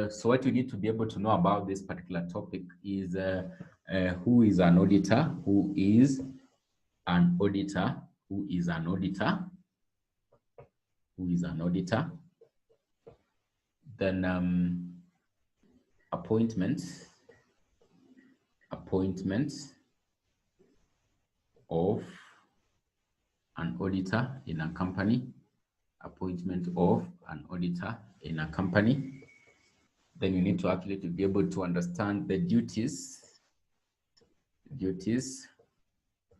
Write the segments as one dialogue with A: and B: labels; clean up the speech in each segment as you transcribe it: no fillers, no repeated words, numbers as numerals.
A: So what you need to be able to know about this particular topic is who is an auditor, who is an auditor, who is an auditor, who is an auditor, then appointments of an auditor in a company, appointment of an auditor in a company. Then you need to actually to be able to understand the duties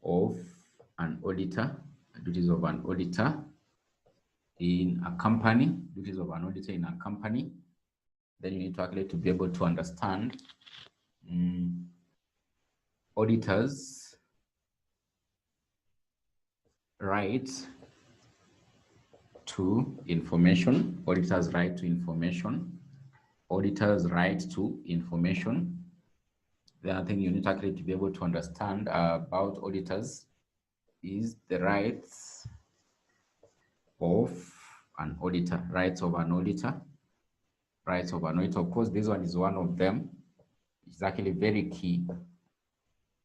A: of an auditor, duties of an auditor in a company, duties of an auditor in a company. Then you need to actually to be able to understand auditors' right to information, auditors' right to information, auditors' right to information. The other thing you need actually to be able to understand about auditors is the rights of an auditor, rights of an auditor, rights of an auditor. Of course, this one is one of them. It's actually very key.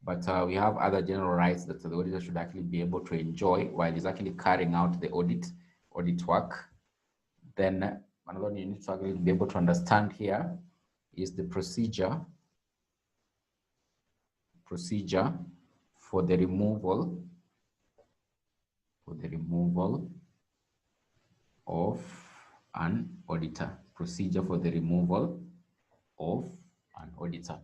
A: But we have other general rights that the auditor should actually be able to enjoy while he's actually carrying out the audit work. Then another one you need to actually be able to understand here is the procedure for the removal of an auditor. Procedure for the removal of an auditor.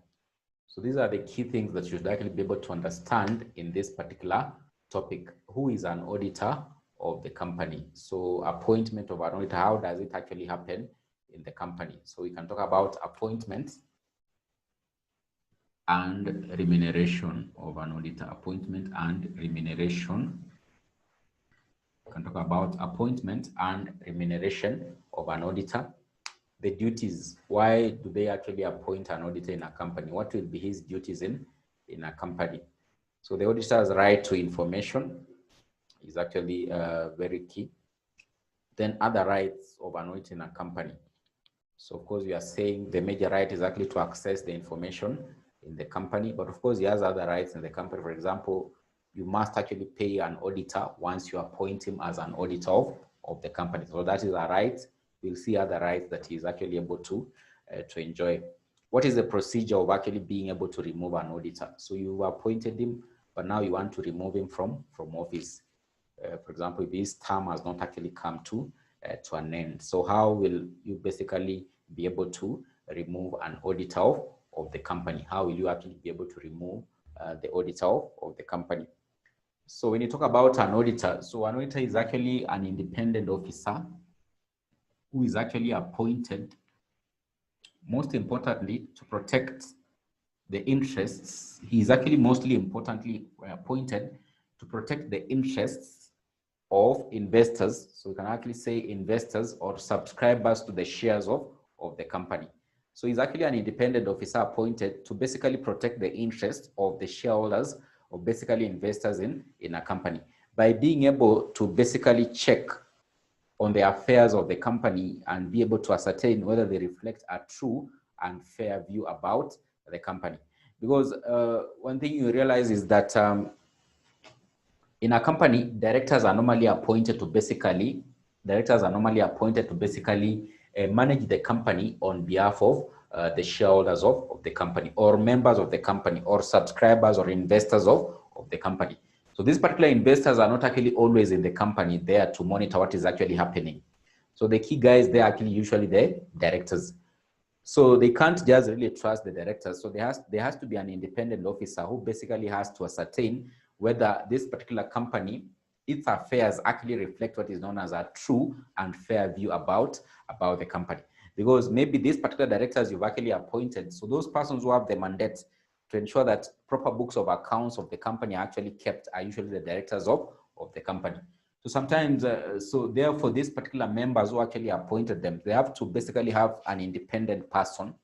A: So these are the key things that you should actually be able to understand in this particular topic. Who is an auditor of the company? So appointment of an auditor, how does it actually happen in the company? So we can talk about appointment and remuneration of an auditor. Appointment and remuneration. We can talk about appointment and remuneration of an auditor. The duties, why do they actually appoint an auditor in a company? What will be his duties in a company? So the auditor's right to information is actually very key. Then other rights of an auditor in a company. So of course we are saying the major right is actually to access the information in the company, but of course he has other rights in the company. For example, you must actually pay an auditor once you appoint him as an auditor of the company. So that is a right. We'll see other rights that he's actually able to enjoy. What is the procedure of actually being able to remove an auditor? So you appointed him, but now you want to remove him from office. For example, if his term has not actually come to an end. So how will you basically be able to remove an auditor of the company? How will you actually be able to remove the auditor of the company? So when you talk about an auditor, so an auditor is actually an independent officer who is actually appointed, most importantly, to protect the interests. He is actually mostly importantly appointed to protect the interests of investors. So we can actually say investors or subscribers to the shares of the company. So he's actually an independent officer appointed to basically protect the interests of the shareholders or basically investors in a company by being able to basically check on the affairs of the company and be able to ascertain whether they reflect a true and fair view about the company. Because one thing you realize is that in a company, directors are normally appointed to basically manage the company on behalf of the shareholders of the company or members of the company or subscribers or investors of the company. So these particular investors are not actually always in the company there to monitor what is actually happening. So the key guys, they're actually usually the directors. So they can't just really trust the directors. So there has to be an independent officer who basically has to ascertain whether this particular company, its affairs actually reflect what is known as a true and fair view about the company. Because maybe these particular directors you've actually appointed, so those persons who have the mandate to ensure that proper books of accounts of the company are actually kept are usually the directors of the company. So sometimes, so therefore these particular members who actually appointed them, they have to basically have an independent person.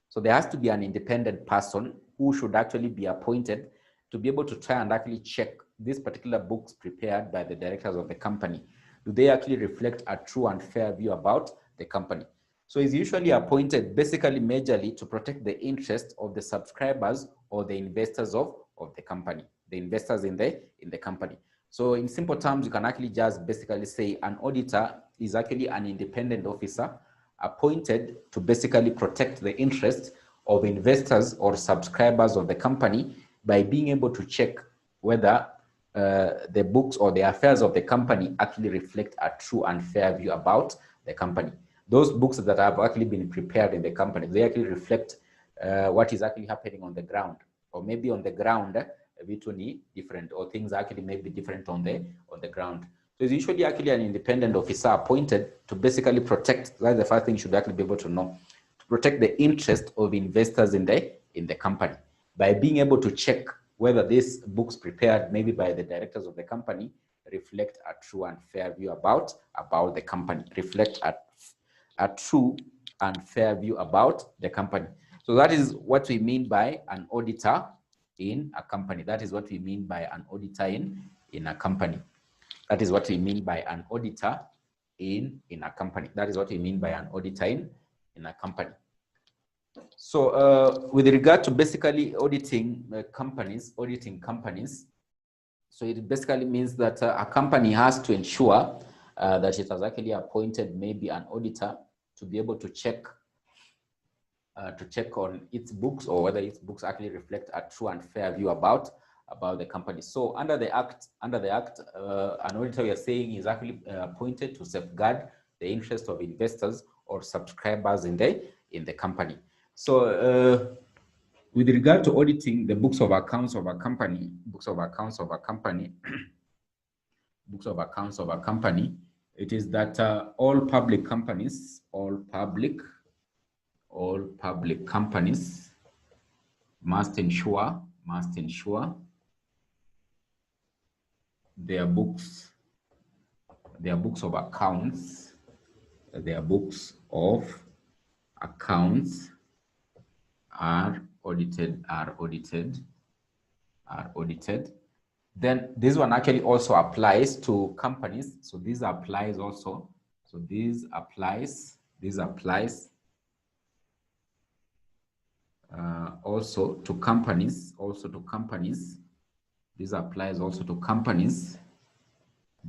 A: So there has to be an independent person who should actually be appointed to be able to try and actually check these particular books prepared by the directors of the company. Do they actually reflect a true and fair view about the company? So it's usually appointed basically majorly to protect the interest of the subscribers or the investors of the company, the investors in the company. So in simple terms, you can actually just basically say an auditor is actually an independent officer appointed to basically protect the interest of investors or subscribers of the company by being able to check whether the books or the affairs of the company actually reflect a true and fair view about the company. Those books that have actually been prepared in the company, they actually reflect what is actually happening on the ground, or maybe on the ground a bit different, or things actually may be different on the ground. So it's usually actually an independent officer appointed to basically protect. That's the first thing you should actually be able to know, to protect the interest of investors in the company by being able to check whether these books prepared maybe by the directors of the company reflect a true and fair view about the company, reflect a true and fair view about the company. So that is what we mean by an auditor in a company. That is what we mean by an auditor in a company. That is what we mean by an auditor in a company. That is what we mean by an auditor in a company. So with regard to basically auditing companies, so it basically means that a company has to ensure that it has actually appointed maybe an auditor to be able to check on its books, or whether its books actually reflect a true and fair view about the company. So under the act, an auditor, we are saying, is actually appointed to safeguard the interest of investors or subscribers in the company. So with regard to auditing the books of accounts of a company, it is that all public companies must ensure their books of accounts are audited. Then this one actually also applies to companies. So this applies also. So this applies also to companies. This applies also to companies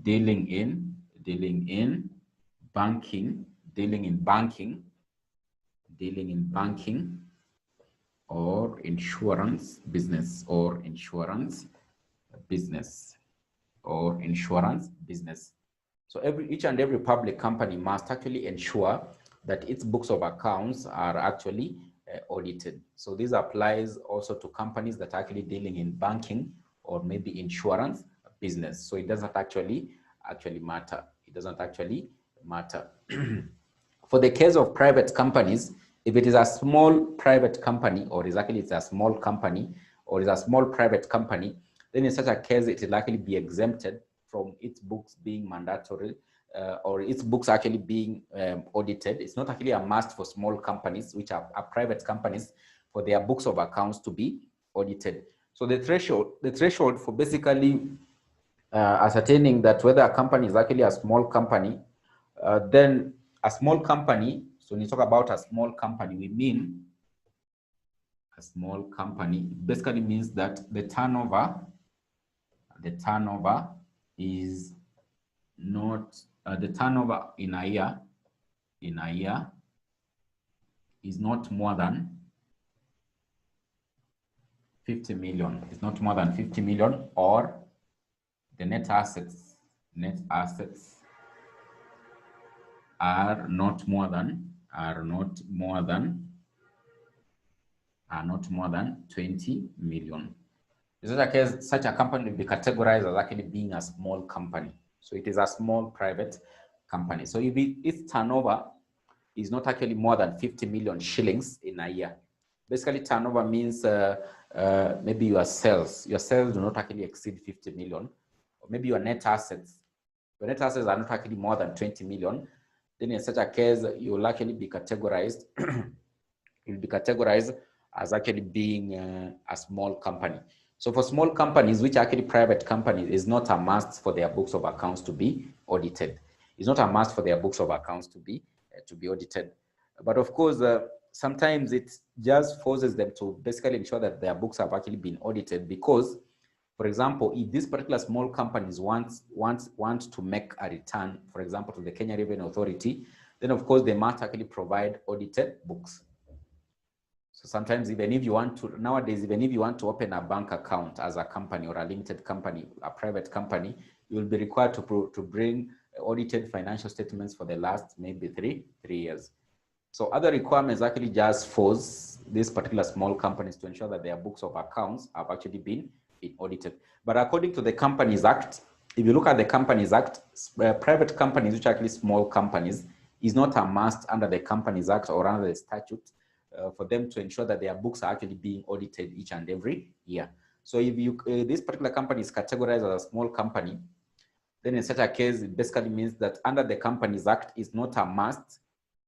A: dealing in banking or insurance business. So each and every public company must actually ensure that its books of accounts are actually audited. So this applies also to companies that are actually dealing in banking or maybe insurance business. So it doesn't actually matter. For the case of private companies, if it is a small private company, or it's a small company, or is a small private company, then in such a case, it will actually be exempted from its books being mandatory, or its books actually being audited. It's not actually a must for small companies, which are private companies, for their books of accounts to be audited. So the threshold for basically ascertaining that whether a company is actually a small company, then a small company, so when you talk about a small company, we mean a small company basically means that the turnover is not the turnover in a year is not more than 50 million. It's not more than 50 million, or the net assets are not more than 20 million. In such a case, such a company will be categorized as actually being a small company. So it is a small private company. So if its turnover is not actually more than 50 million shillings in a year, basically turnover means maybe your sales do not actually exceed 50 million, or maybe your net assets are not actually more than 20 million, then in such a case, you will actually be categorized, as actually being a small company. So for small companies, which are actually private companies, is not a must for their books of accounts to be audited. It's not a must for their books of accounts to be audited. But of course, sometimes it just forces them to basically ensure that their books have actually been audited, because, for example, if these particular small companies want to make a return, for example, to the Kenya Revenue Authority, then of course they must actually provide audited books. So sometimes, even if you want to, nowadays, even if you want to open a bank account as a company or a limited company, a private company, you will be required to bring audited financial statements for the last maybe three years. So other requirements actually just force these particular small companies to ensure that their books of accounts have actually been audited. But according to the Companies Act, if you look at the Companies Act, private companies, which are actually small companies, is not a must under the Companies Act or under the statute for them to ensure that their books are actually being audited each and every year. So if you this particular company is categorized as a small company, then in such a case, it basically means that under the Companies Act, it's not a must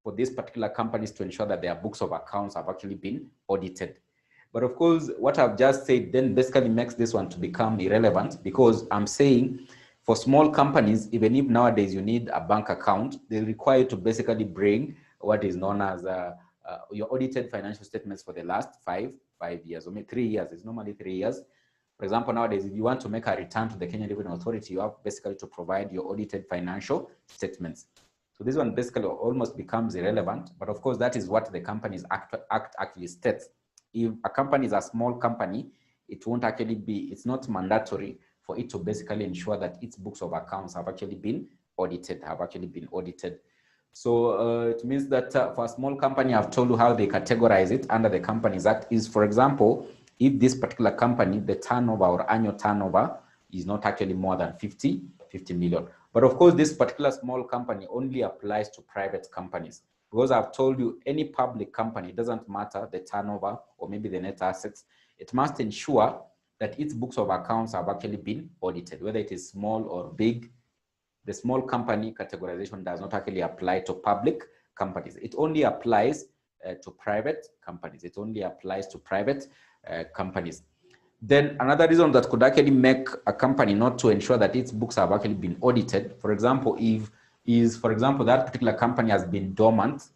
A: for these particular companies to ensure that their books of accounts have actually been audited. But of course, what I've just said then basically makes this one to become irrelevant, because I'm saying for small companies, even if nowadays you need a bank account, they require you to basically bring what is known as your audited financial statements for the last five years, or maybe 3 years. It's normally 3 years. For example, nowadays, if you want to make a return to the Kenya Revenue Authority, you have basically to provide your audited financial statements. So this one basically almost becomes irrelevant, but of course, that is what the Companies Act actually states. If a company is a small company, it won't actually be, it's not mandatory for it to basically ensure that its books of accounts have actually been audited, So it means that for a small company, I've told you how they categorize it under the Companies Act is, for example, if this particular company, the turnover or annual turnover is not actually more than 50 million. But of course, this particular small company only applies to private companies, because I've told you any public company, it doesn't matter the turnover or maybe the net assets, it must ensure that its books of accounts have actually been audited, whether it is small or big. The small company categorization does not actually apply to public companies. It only applies to private companies. It only applies to private companies. Then another reason that could actually make a company not to ensure that its books have actually been audited, for example, for example, that particular company has been dormant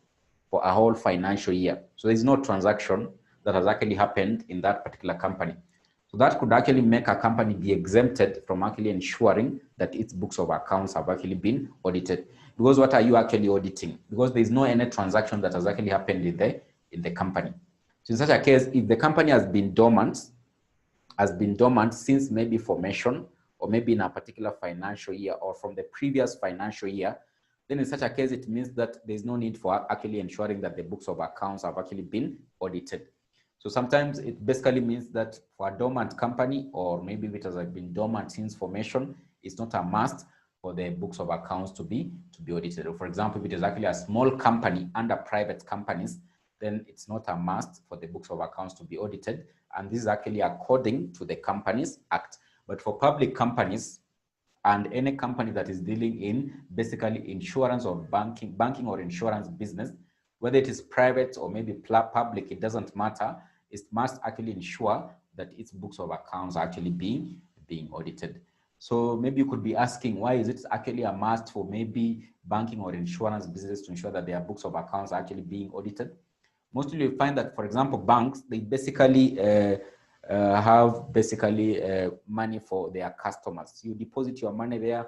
A: for a whole financial year. So there's no transaction that has actually happened in that particular company. So that could actually make a company be exempted from actually ensuring that its books of accounts have actually been audited. Because what are you actually auditing? Because there's no any transaction that has actually happened in the company. So in such a case, if the company has been dormant since maybe formation, or maybe in a particular financial year or from the previous financial year, then in such a case, it means that there's no need for actually ensuring that the books of accounts have actually been audited. So sometimes it basically means that for a dormant company, or maybe if it has been dormant since formation, it's not a must for the books of accounts to be audited. Or for example, if it is actually a small company under private companies, then it's not a must for the books of accounts to be audited. And this is actually according to the Companies Act. But for public companies and any company that is dealing in basically insurance or banking or insurance business, whether it is private or maybe public, it doesn't matter. It must actually ensure that its books of accounts are actually being audited. So maybe you could be asking, why is it actually a must for maybe banking or insurance business to ensure that their books of accounts are actually being audited? Mostly you find that, for example, banks, they basically have money for their customers. You deposit your money there.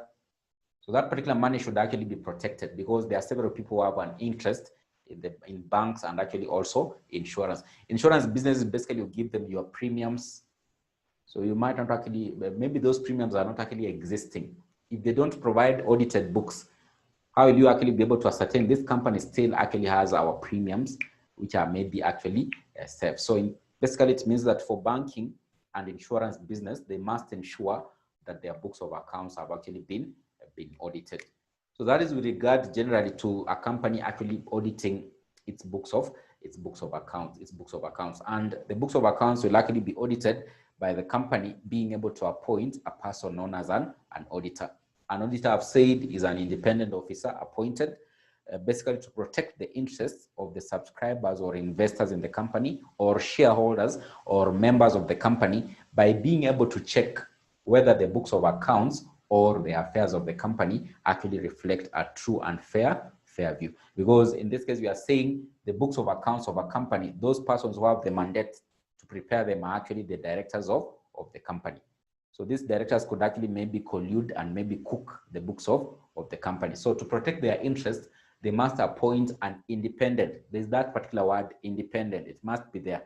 A: So that particular money should actually be protected, because there are several people who have an interest in banks and actually also insurance. Insurance businesses basically you give them your premiums. So you might not actually, maybe those premiums are not actually existing. If they don't provide audited books, how will you actually be able to ascertain this company still actually has our premiums, which are maybe actually safe? So basically it means that for banking and insurance business, they must ensure that their books of accounts have actually been audited. So that is with regard generally to a company actually auditing its books of accounts. And the books of accounts will actually be audited by the company being able to appoint a person known as an auditor. An auditor, I've said, is an independent officer appointed basically to protect the interests of the subscribers or investors in the company, or shareholders or members of the company, by being able to check whether the books of accounts or the affairs of the company actually reflect a true and fair fair view. Because in this case, we are saying the books of accounts of a company, those persons who have the mandate to prepare them are actually the directors of the company. So these directors could actually maybe collude and maybe cook the books of the company. So to protect their interests, they must appoint an independent. There's that particular word, independent. It must be there.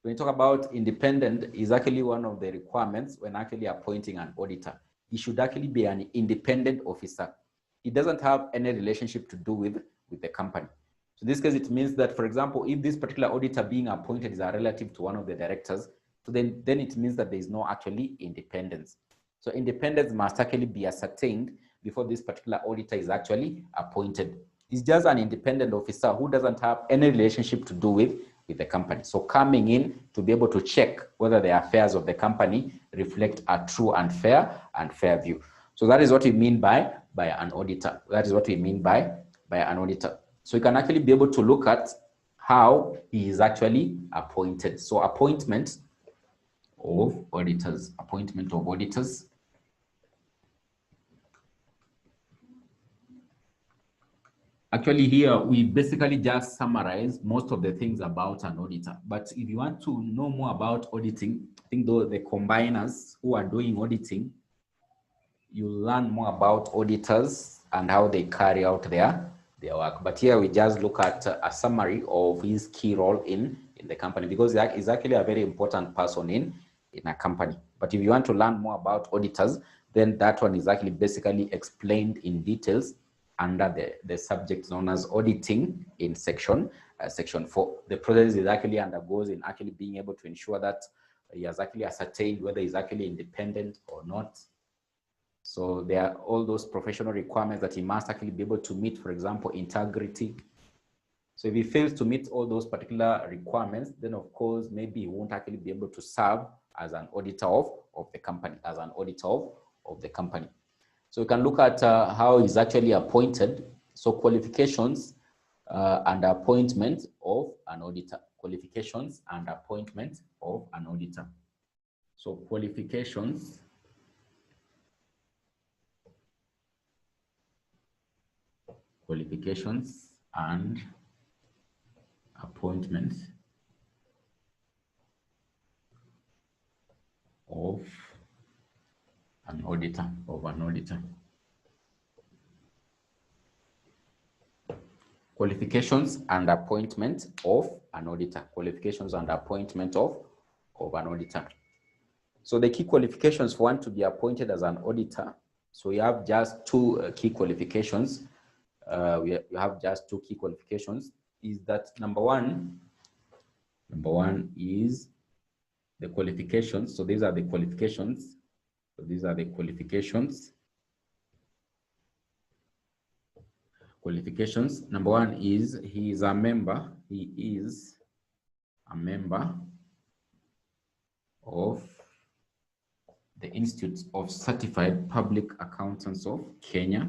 A: When you talk about independent, is actually one of the requirements when actually appointing an auditor. He should actually be an independent officer. It doesn't have any relationship to do with the company. So in this case, it means that, for example, if this particular auditor being appointed is a relative to one of the directors, so then it means that there is no actually independence. So independence must actually be ascertained before this particular auditor is actually appointed. It's just an independent officer who doesn't have any relationship to do with the company. So coming in to be able to check whether the affairs of the company reflect a true and fair view. So that is what we mean by an auditor. That is what we mean by an auditor. So you can actually be able to look at how he is actually appointed. So appointment of auditors. Actually, here we basically just summarize most of the things about an auditor. But if you want to know more about auditing, I think the combiners who are doing auditing, you learn more about auditors and how they carry out their work. But here we just look at a summary of his key role in the company, because he's actually a very important person in a company. But if you want to learn more about auditors, then that one is actually basically explained in details under the subject known as auditing in section 4. The process is actually undergoes in actually being able to ensure that he has actually ascertained whether he's actually independent or not. So there are all those professional requirements that he must actually be able to meet, for example, integrity. So if he fails to meet all those particular requirements, then of course, maybe he won't actually be able to serve as an auditor of the company, So we can look at how he's actually appointed. So qualifications and appointment of an auditor. Qualifications and appointment of an auditor. So qualifications and appointment of an auditor. Qualifications and appointment of an auditor. So the key qualifications for one to be appointed as an auditor. So we have just two key qualifications. We have just two key qualifications. Is that number one is the qualifications. So these are the qualifications. Number one is he is a member of the Institute of Certified Public Accountants of Kenya.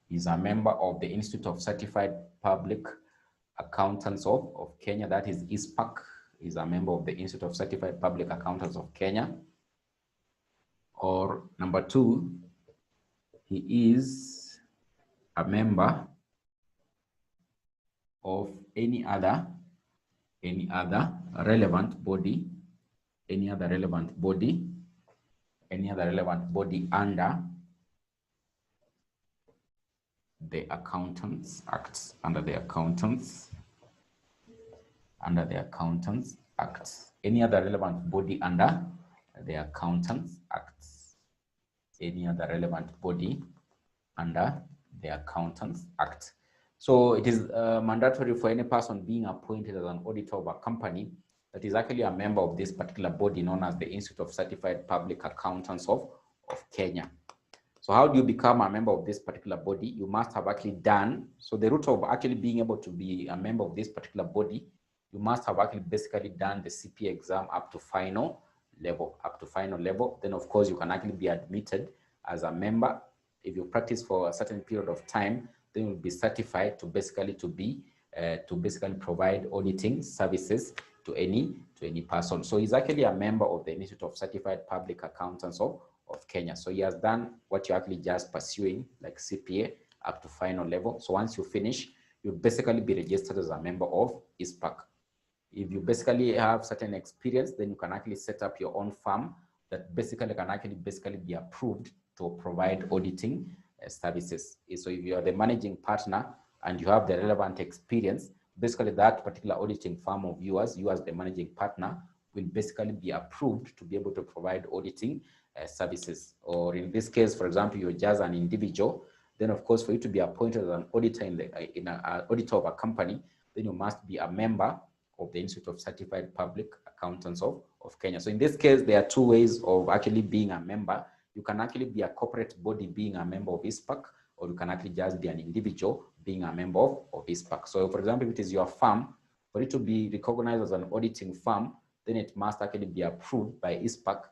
A: He's a member of the Institute of Certified Public Accountants of Kenya, that is ISPAC. Is a member of the Institute of Certified Public Accountants of Kenya. Or number two, he is a member of any other relevant body under the Accountants Act. Any other relevant body under the Accountants Act. So it is mandatory for any person being appointed as an auditor of a company that is actually a member of this particular body known as the Institute of Certified Public Accountants of Kenya. So how do you become a member of this particular body? You must have actually done, so the route of actually being able to be a member of this particular body, you must have actually basically done the CPA exam up to final level. Then of course you can actually be admitted as a member. If you practice for a certain period of time, then you'll be certified to basically provide auditing services to any person. So he's actually a member of the Institute of Certified Public Accountants of Kenya. So he has done what you're actually just pursuing, like CPA, up to final level. So once you finish, you'll basically be registered as a member of ISPAC. If you basically have certain experience, then you can actually set up your own firm that basically can actually be approved to provide auditing services. So if you are the managing partner and you have the relevant experience, basically that particular auditing firm of yours, you as the managing partner, will basically be approved to be able to provide auditing services. Or in this case, for example, you're just an individual, then of course for you to be appointed as an auditor in an auditor of a company, then you must be a member of the Institute of Certified Public Accountants of Kenya. So in this case, there are two ways of actually being a member. You can actually be a corporate body being a member of ISPAC, or you can actually just be an individual being a member of ISPAC. So for example, if it is your firm, for it to be recognized as an auditing firm, then it must actually be approved by ISPAC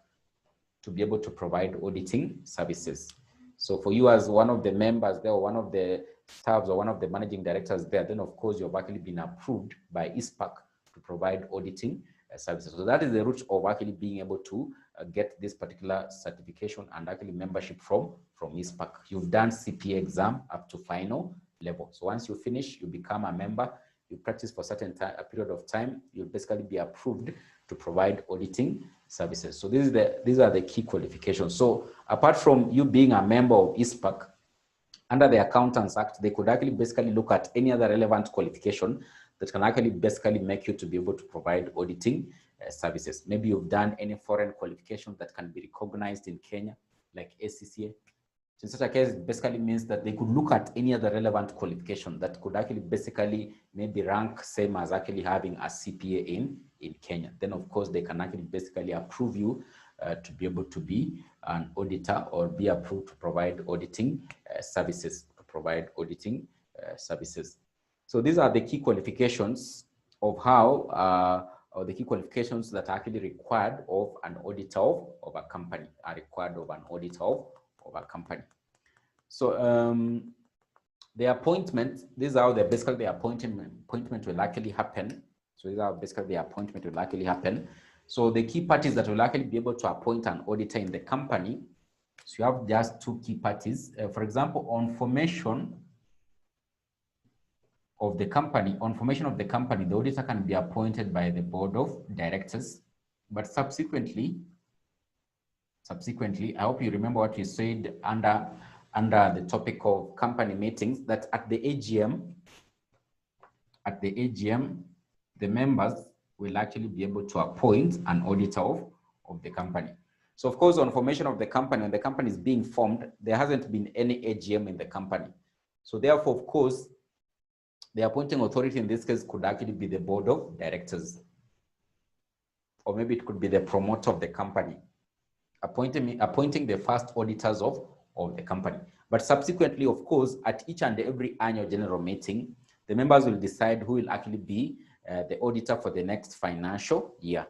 A: to be able to provide auditing services. So for you as one of the members there, or one of the staffs, or one of the managing directors there, then of course you've actually been approved by ISPAC to provide auditing services. So that is the route of actually being able to get this particular certification and actually membership from ISPAC. You've done CPA exam up to final level. So once you finish, you become a member, you practice for a period of time, you'll basically be approved to provide auditing services. So these are the key qualifications. So apart from you being a member of ISPAC, under the Accountants Act, they could actually basically look at any other relevant qualification that can actually basically make you to be able to provide auditing services. Maybe you've done any foreign qualification that can be recognized in Kenya, like ACCA. So in such a case, it basically means that they could look at any other relevant qualification that could actually basically maybe rank same as actually having a CPA in Kenya. Then of course, they can actually basically approve you to be able to be an auditor, or be approved to provide auditing services, So these are the key qualifications of how, or the key qualifications that are actually required of an auditor of a company, of a company. So the appointment, these are basically the appointment will actually happen. So these are basically the appointment will actually happen. So the key parties that will actually be able to appoint an auditor in the company, so you have just two key parties. For example, on formation of the company, the auditor can be appointed by the board of directors, but subsequently, I hope you remember what you said under the topic of company meetings, that at the AGM, the members will actually be able to appoint an auditor of the company. So of course, on formation of the company, when the company is being formed, there hasn't been any AGM in the company. So therefore, of course, the appointing authority in this case could actually be the board of directors, or maybe it could be the promoter of the company, appointing the first auditors of the company. But subsequently, of course, at each and every annual general meeting, the members will decide who will actually be the auditor for the next financial year.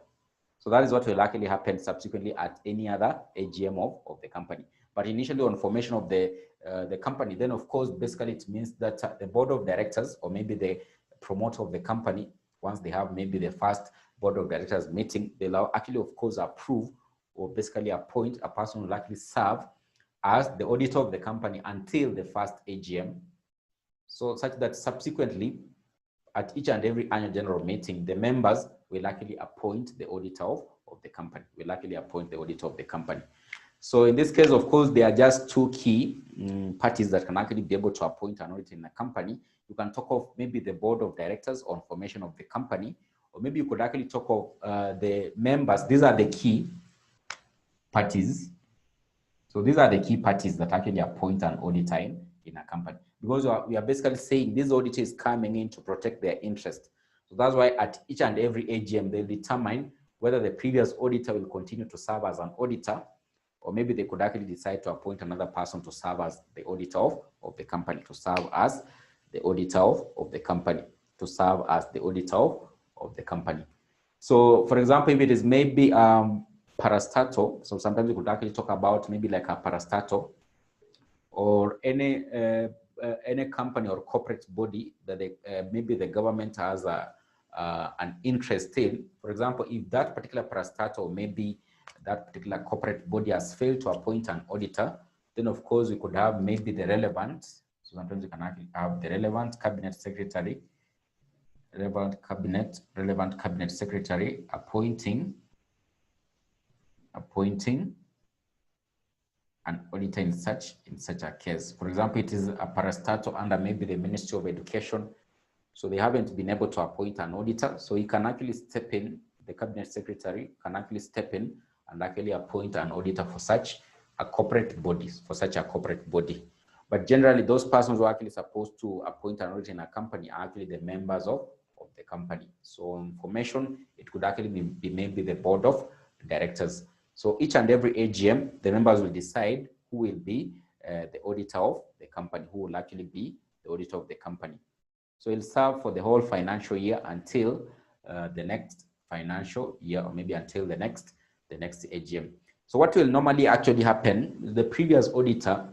A: So that is what will actually happen subsequently at any other AGM of the company. But initially, on formation of the company, then of course, basically it means that the board of directors, or maybe the promoter of the company, once they have maybe the first board of directors meeting, they'll actually, of course, approve or basically appoint a person who will actually serve as the auditor of the company until the first AGM. So such that subsequently, at each and every annual general meeting, the members will actually appoint the auditor of the company, So in this case, of course, there are just two key parties that can actually be able to appoint an auditor in a company. You can talk of maybe the board of directors on formation of the company, or maybe you could actually talk of the members. These are the key parties. So these are the key parties that actually appoint an auditor in a company, because we are basically saying this auditor is coming in to protect their interest. So that's why at each and every AGM, they'll determine whether the previous auditor will continue to serve as an auditor, or maybe they could actually decide to appoint another person to serve as the auditor of the company, So for example, if it is maybe parastatal, so sometimes we could actually talk about maybe like a parastatal, or any company or corporate body that maybe the government has an interest in. For example, if that particular parastatal, maybe that particular corporate body has failed to appoint an auditor, then of course we could have maybe the relevant So sometimes you can actually have the relevant cabinet secretary appointing an auditor in such a case. For example, it is a parastatal under maybe the Ministry of Education, so they haven't been able to appoint an auditor, so he can actually step in, the cabinet secretary can actually step in and actually appoint an auditor for such a corporate body, But generally, those persons who are actually supposed to appoint an auditor in a company are actually the members of the company. So in formation, it could actually be maybe the board of directors. So each and every AGM, the members will decide who will be the auditor of the company, who will actually be the auditor of the company. So it'll serve for the whole financial year until the next financial year, or maybe until the next AGM. So what will normally actually happen, the previous auditor,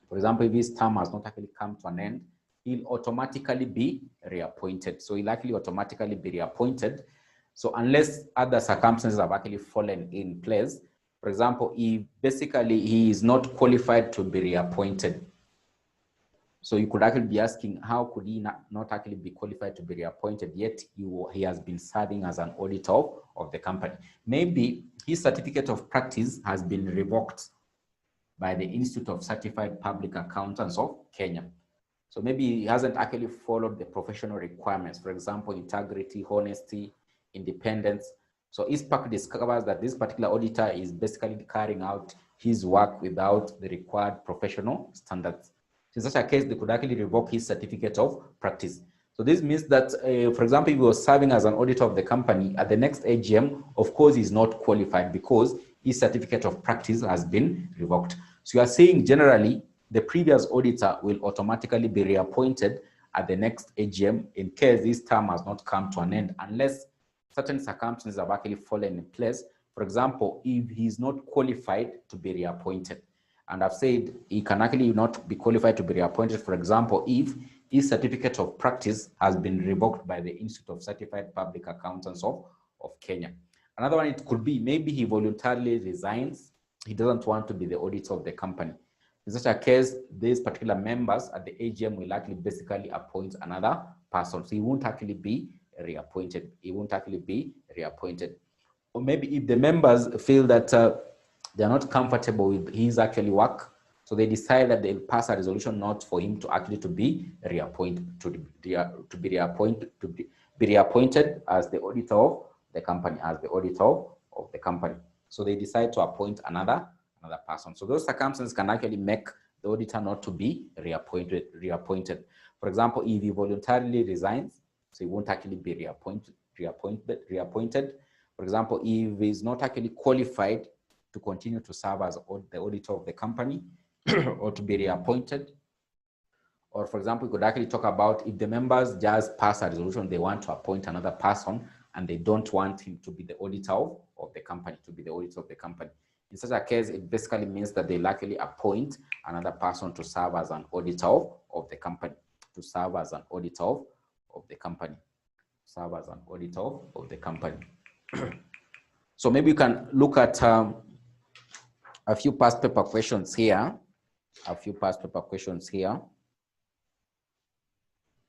A: for example, if his term has not actually come to an end, he'll automatically be reappointed. So he'll actually automatically be reappointed. So unless other circumstances have actually fallen in place, for example, if basically he is not qualified to be reappointed. So you could actually be asking, how could he not actually be qualified to be reappointed, yet he has been serving as an auditor of the company? Maybe his certificate of practice has been revoked by the Institute of Certified Public Accountants of Kenya. So maybe he hasn't actually followed the professional requirements, for example, integrity, honesty, independence. So ISPAC discovers that this particular auditor is basically carrying out his work without the required professional standards. In such a case, they could actually revoke his certificate of practice. So this means that, for example, if he was serving as an auditor of the company at the next AGM, of course, he's not qualified because his certificate of practice has been revoked. So you are saying generally, the previous auditor will automatically be reappointed at the next AGM in case this term has not come to an end, unless certain circumstances have actually fallen in place. For example, if he's not qualified to be reappointed, and I've said he can actually not be qualified to be reappointed, for example, if his certificate of practice has been revoked by the Institute of Certified Public Accountants of Kenya. Another one, it could be maybe he voluntarily resigns. He doesn't want to be the auditor of the company. In such a case, these particular members at the AGM will actually basically appoint another person. So he won't actually be reappointed. Or maybe if the members feel that they're not comfortable with his actually work, so they decide that they'll pass a resolution not for him to actually be reappointed as the auditor of the company, So they decide to appoint another person. So those circumstances can actually make the auditor not to be reappointed. For example, if he voluntarily resigns, so he won't actually be reappointed. For example, if he's not actually qualified to continue to serve as the auditor of the company or to be reappointed. Or for example, we could actually talk about if the members just pass a resolution, they want to appoint another person and they don't want him to be the auditor of the company, In such a case, it basically means that they'll actually appoint another person to serve as an auditor of the company, So maybe you can look at a few past paper questions here.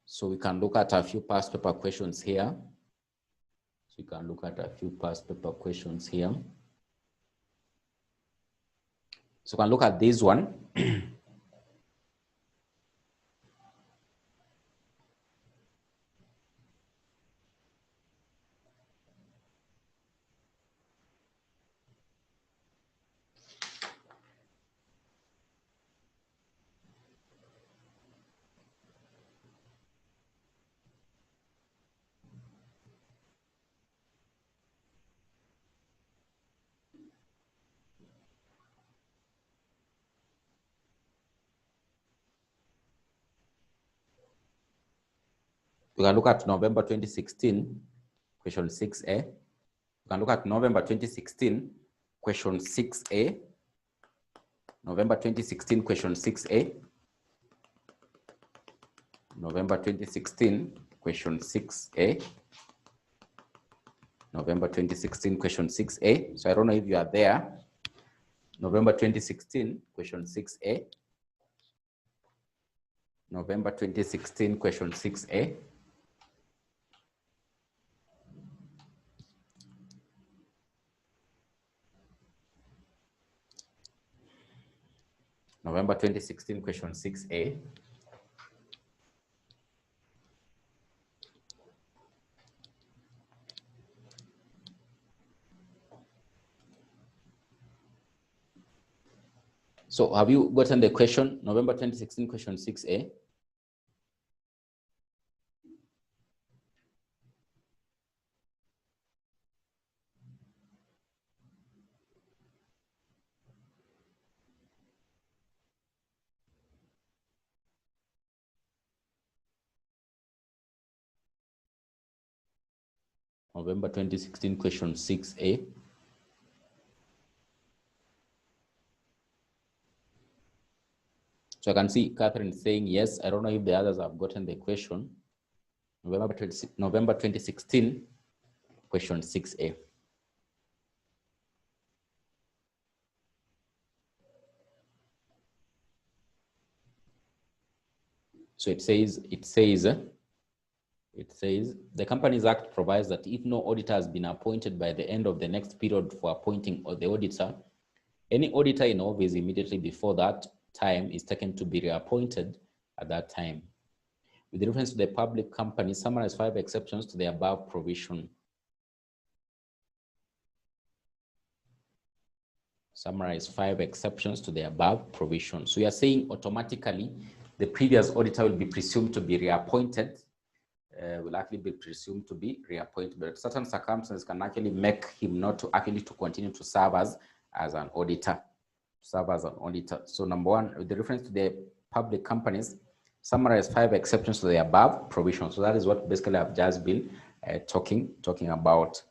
A: So we can look at a few past paper questions here. So we can look at this one. We can look at November 2016, question 6A. We can look at November 2016, question 6A. November 2016, question 6A. November 2016, question 6A. November 2016, question 6A. So I don't know if you are there. November 2016, question 6A. November 2016, question 6A. November 2016, question 6A. So have you gotten the question, November 2016, question 6A? November 2016, question 6A. So I can see Catherine saying yes. I don't know if the others have gotten the question. November 2016, question 6A. So it says the Companies Act provides that if no auditor has been appointed by the end of the next period for appointing the auditor, any auditor in office immediately before that time is taken to be reappointed at that time. With reference to the public company, summarize 5 exceptions to the above provision. Summarize 5 exceptions to the above provision. So you are saying automatically the previous auditor will be presumed to be reappointed, will actually be presumed to be reappointed, but certain circumstances can actually make him not to actually to continue to serve as an auditor. So number 1, with the reference to the public companies, summarize 5 exceptions to the above provision. So that is what basically I've just been talking about.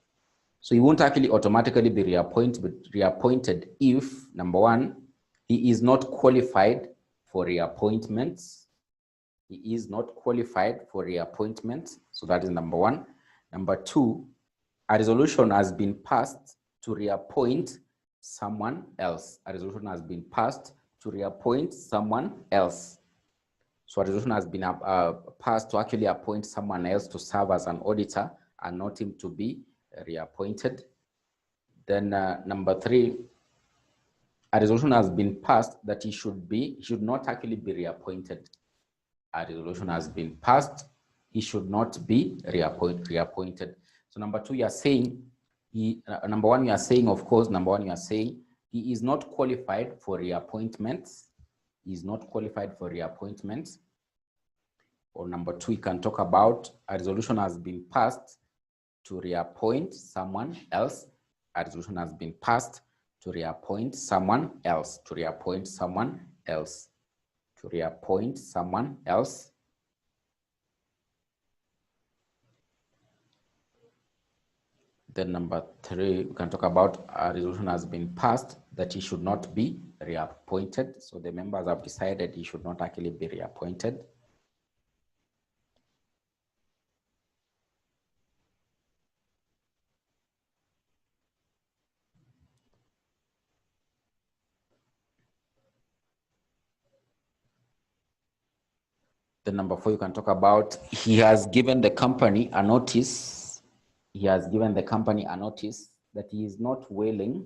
A: So he won't actually automatically be reappointed if, number 1, he is not qualified for reappointments. He is not qualified for reappointment. So that is number 1. Number 2, a resolution has been passed to reappoint someone else. A resolution has been passed to reappoint someone else. So a resolution has been passed to actually appoint someone else to serve as an auditor and not him to be reappointed. Then number 3, a resolution has been passed that he should not actually be reappointed. A resolution has been passed, he should not be reappointed. So number 2, you are saying number 1, you are saying, of course, he is not qualified for reappointments. He is not qualified for reappointments. Or number 2, you can talk about a resolution has been passed to reappoint someone else. A resolution has been passed to reappoint someone else. To reappoint someone else. To reappoint someone else. Then number 3, we can talk about a resolution has been passed that he should not be reappointed. So the members have decided he should not actually be reappointed. Then number 4, you can talk about he has given the company a notice. He has given the company a notice that he is not willing.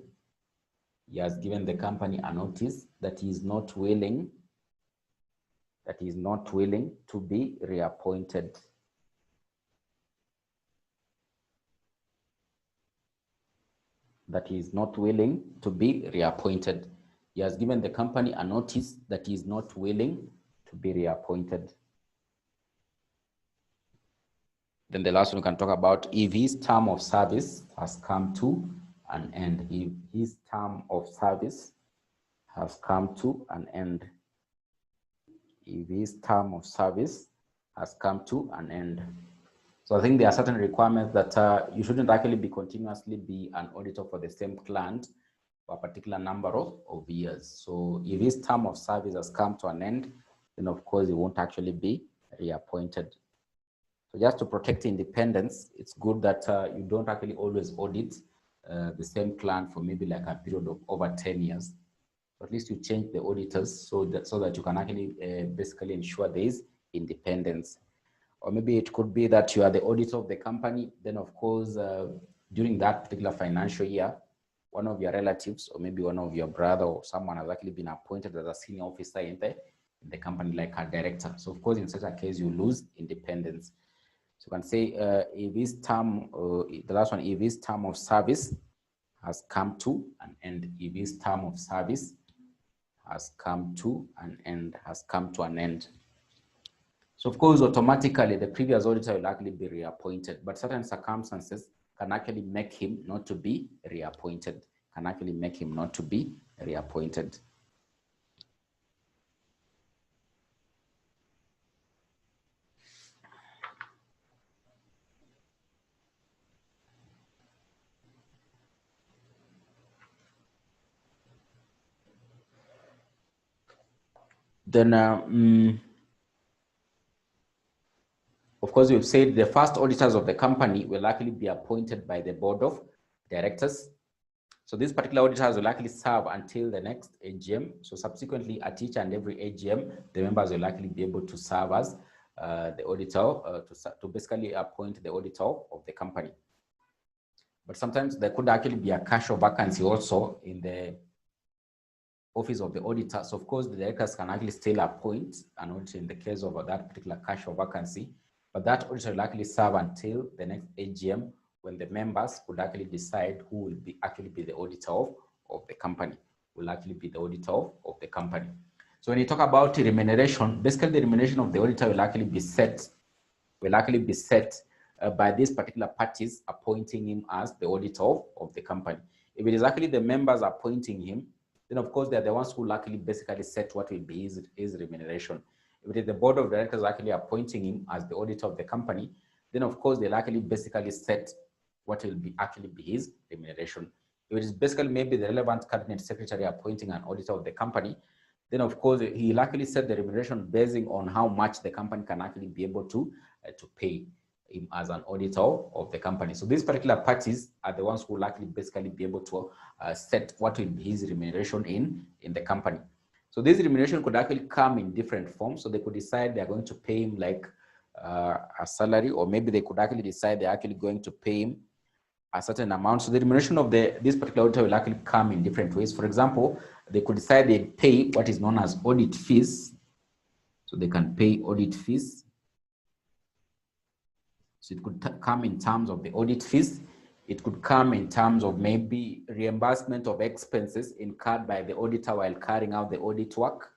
A: He has given the company a notice that he is not willing. That he is not willing to be reappointed. That he is not willing to be reappointed. He has given the company a notice that he is not willing to be reappointed. Then the last one we can talk about if his term of service has come to an end. If his term of service has come to an end. If his term of service has come to an end. So I think there are certain requirements that you shouldn't actually be continuously be an auditor for the same client for a particular number of years. So if his term of service has come to an end, then of course he won't actually be reappointed. So just to protect independence, it's good that you don't actually always audit the same client for maybe like a period of over 10 years. So at least you change the auditors so that you can actually basically ensure there is independence. Or maybe it could be that you are the auditor of the company. Then of course, during that particular financial year, one of your relatives or maybe one of your brother or someone has actually been appointed as a senior officer in the company, like a director. So of course, in such a case, you lose independence. So you can say if his term, the last one, if his term of service has come to an end, if his term of service has come to an end, So of course, automatically the previous auditor will actually be reappointed, but certain circumstances can actually make him not to be reappointed, Then, of course, we've said the first auditors of the company will likely be appointed by the board of directors. So these particular auditors will likely serve until the next AGM. So subsequently, at each and every AGM, the members will likely be able to serve as the auditor, to basically appoint the auditor of the company. But sometimes there could actually be a casual vacancy also in the office of the auditor. So of course, the directors can actually still appoint an auditor in the case of that particular casual vacancy, but that auditor will actually serve until the next AGM, when the members could actually decide who will actually be the auditor of the company, of the company. So when you talk about remuneration, basically the remuneration of the auditor will actually be set by these particular parties appointing him as the auditor of the company. If it is actually the members appointing him, then of course they're the ones who likely basically set what will be his remuneration. If it is the board of directors actually appointing him as the auditor of the company, then of course they likely basically set what will be his remuneration. If it is basically maybe the relevant cabinet secretary appointing an auditor of the company, then of course he likely set the remuneration basing on how much the company can actually be able to pay him as an auditor of the company. So these particular parties are the ones who likely basically be able to set what will be his remuneration in the company. So this remuneration could actually come in different forms. So they could decide they're going to pay him like a salary, or maybe they could actually decide they're actually going to pay him a certain amount. So the remuneration of this particular auditor will actually come in different ways. For example, they could decide they pay what is known as audit fees. So they can pay audit fees. So it could come in terms of the audit fees. It could come in terms of maybe reimbursement of expenses incurred by the auditor while carrying out the audit work.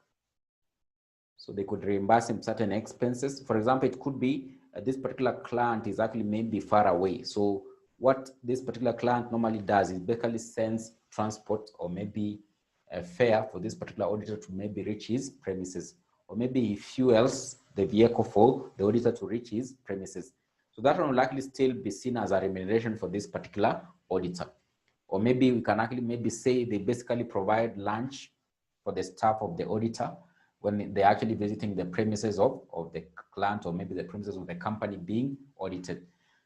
A: So they could reimburse him certain expenses. For example, it could be this particular client is actually maybe far away. So what this particular client normally does is basically sends transport or maybe a fare for this particular auditor to maybe reach his premises, or maybe he fuels the vehicle for the auditor to reach his premises. So that one will likely still be seen as a remuneration for this particular auditor. Or maybe we can actually maybe say they basically provide lunch for the staff of the auditor when they're actually visiting the premises of the client, or maybe the premises of the company being audited.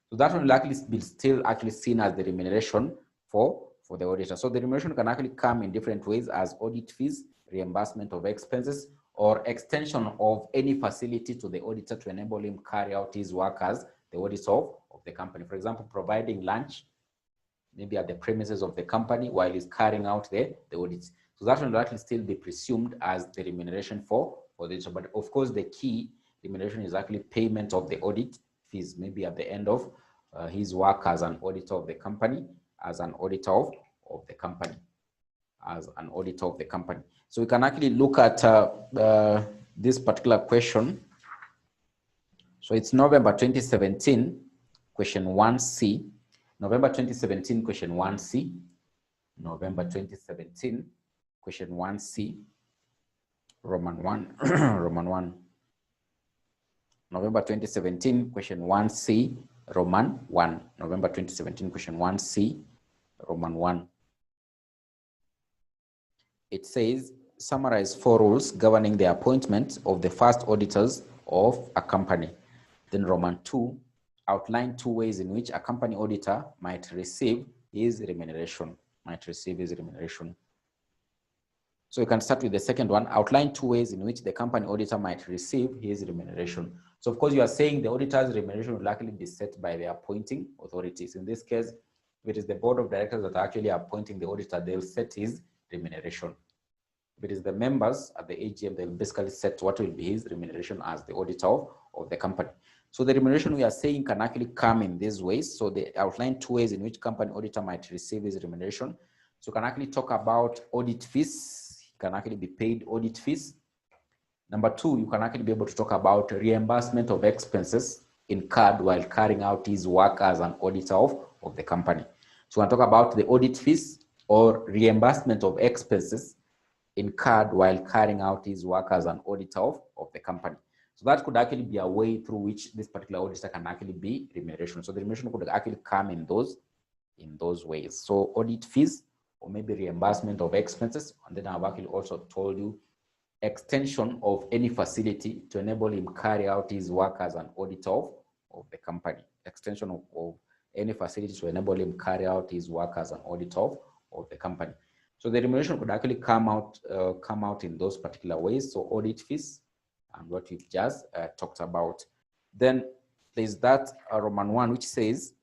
A: So that one will likely be still actually seen as the remuneration for the auditor. So the remuneration can actually come in different ways, as audit fees, reimbursement of expenses, or extension of any facility to the auditor to enable him carry out his work as the auditor of the company. For example, providing lunch, maybe at the premises of the company while he's carrying out the audits. So that will actually still be presumed as the remuneration for the auditor. But of course, the key remuneration is actually payment of the audit fees, maybe at the end of his work as an auditor of the company, as an auditor of the company. So we can actually look at this particular question. So it's November 2017, question 1C. November 2017, question 1C. November 2017, question 1C. Roman 1. Roman 1. November 2017, question 1C. Roman 1. November 2017, question 1C. Roman 1. It says, summarize 4 rules governing the appointment of the first auditors of a company. Then Roman 2, outline 2 ways in which a company auditor might receive his remuneration. So you can start with the second one, outline 2 ways in which the company auditor might receive his remuneration. So of course you are saying the auditor's remuneration will likely be set by the appointing authorities. In this case, if it is the board of directors that are actually appointing the auditor, they'll set his remuneration. If it is the members at the AGM, they'll basically set what will be his remuneration as the auditor of the company. So the remuneration we are saying can actually come in these ways. So they outline 2 ways in which company auditor might receive his remuneration. So you can actually talk about audit fees. He can actually be paid audit fees. Number 2, you can actually be able to talk about reimbursement of expenses incurred while carrying out his work as an auditor of the company. So we can talk about the audit fees or reimbursement of expenses incurred while carrying out his work as an auditor of the company. So that could actually be a way through which this particular auditor can actually be remuneration. So the remuneration could actually come in those ways. So audit fees or maybe reimbursement of expenses. And then I've actually also told you extension of any facility to enable him carry out his work as an auditor of the company. Extension of any facility to enable him carry out his work as an auditor of the company. So the remuneration could actually come out in those particular ways. So audit fees and what we've just talked about. Then there's that Roman 1, which says,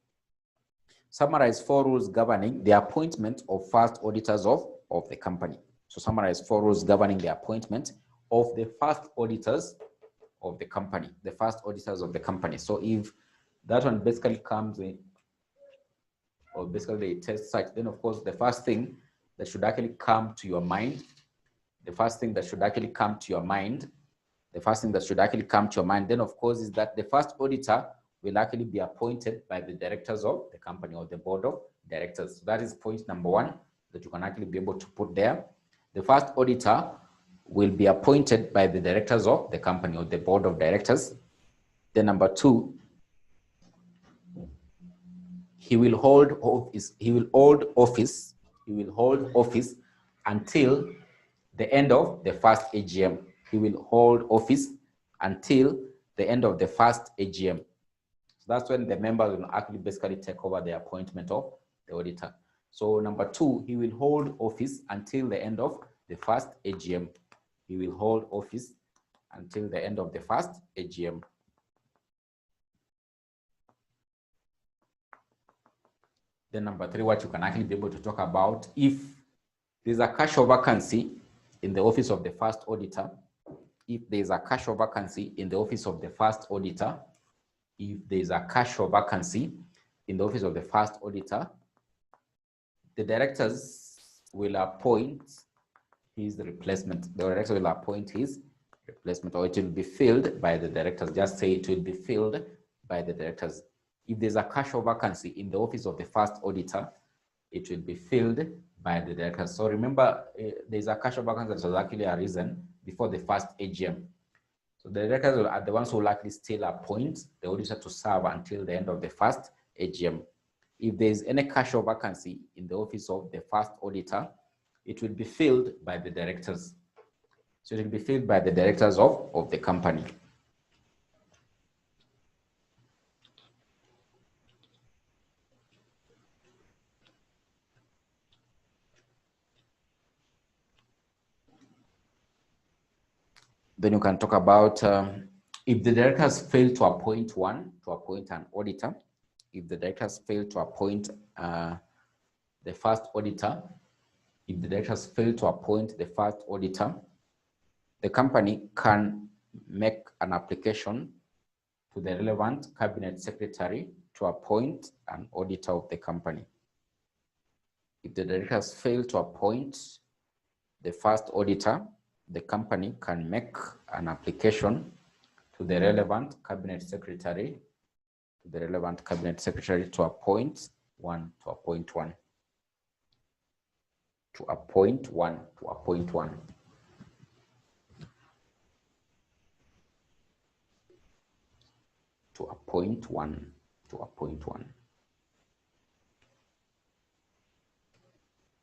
A: summarize 4 rules governing the appointment of first auditors of the company. So summarize 4 rules governing the appointment of the first auditors of the company, the first auditors of the company. So if that one basically comes in, or basically they test such, then of course the first thing that should actually come to your mind, then of course is that the first auditor will actually be appointed by the directors of the company or the board of directors. So that is point number 1 that you can actually be able to put there. The first auditor will be appointed by the directors of the company or the board of directors. Then number 2, he will hold office until the end of the first AGM. He will hold office until the end of the first AGM. So that's when the members will actually basically take over the appointment of the auditor. So number 2, he will hold office until the end of the first AGM. He will hold office until the end of the first AGM. Then number 3, what you can actually be able to talk about, if there's a casual vacancy in the office of the first auditor, the directors will appoint his replacement. The director will appoint his replacement, or it will be filled by the directors. Just say it will be filled by the directors. If there's a casual vacancy in the office of the first auditor, it will be filled by the directors. So remember, there's a casual vacancy that was actually arisen before the first AGM. So the directors are the ones who likely still appoint the auditor to serve until the end of the first AGM. If there is any casual vacancy in the office of the first auditor, it will be filled by the directors. So it will be filled by the directors of the company. Then you can talk about if the directors fail to appoint an auditor, if the directors fail to appoint the first auditor, the company can make an application to the relevant cabinet secretary to appoint an auditor of the company. If the directors fail to appoint the first auditor, the company can make an application to the relevant cabinet secretary, to appoint one.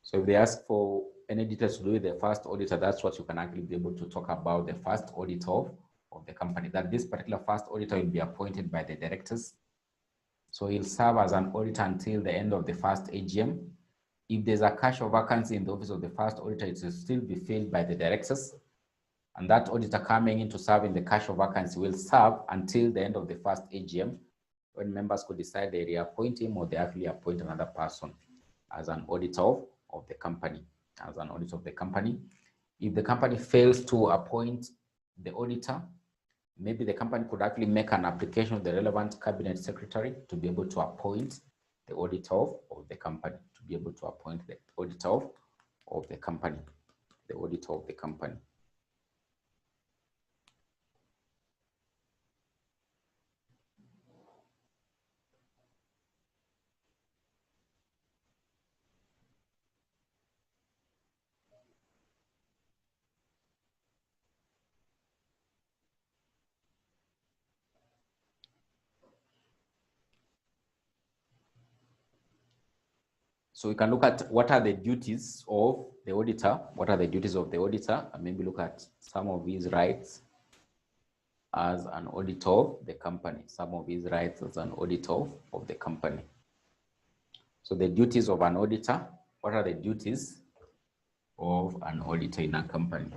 A: So if they ask for any details to do with the first auditor, that's what you can actually be able to talk about, the first auditor of the company, that this particular first auditor will be appointed by the directors. So he'll serve as an auditor until the end of the first AGM. If there's a casual vacancy in the office of the first auditor, it will still be filled by the directors. And that auditor coming in to serve in the casual vacancy will serve until the end of the first AGM, when members could decide they reappoint him or they actually appoint another person as an auditor of the company, as an auditor of the company. If the company fails to appoint the auditor, maybe the company could actually make an application to the relevant cabinet secretary to be able to appoint the auditor of the company, to be able to appoint the auditor of the company, the auditor of the company. So we can look at what are the duties of the auditor, what are the duties of the auditor, and maybe look at some of his rights as an auditor of the company, some of his rights as an auditor of the company. So the duties of an auditor, what are the duties of an auditor in a company?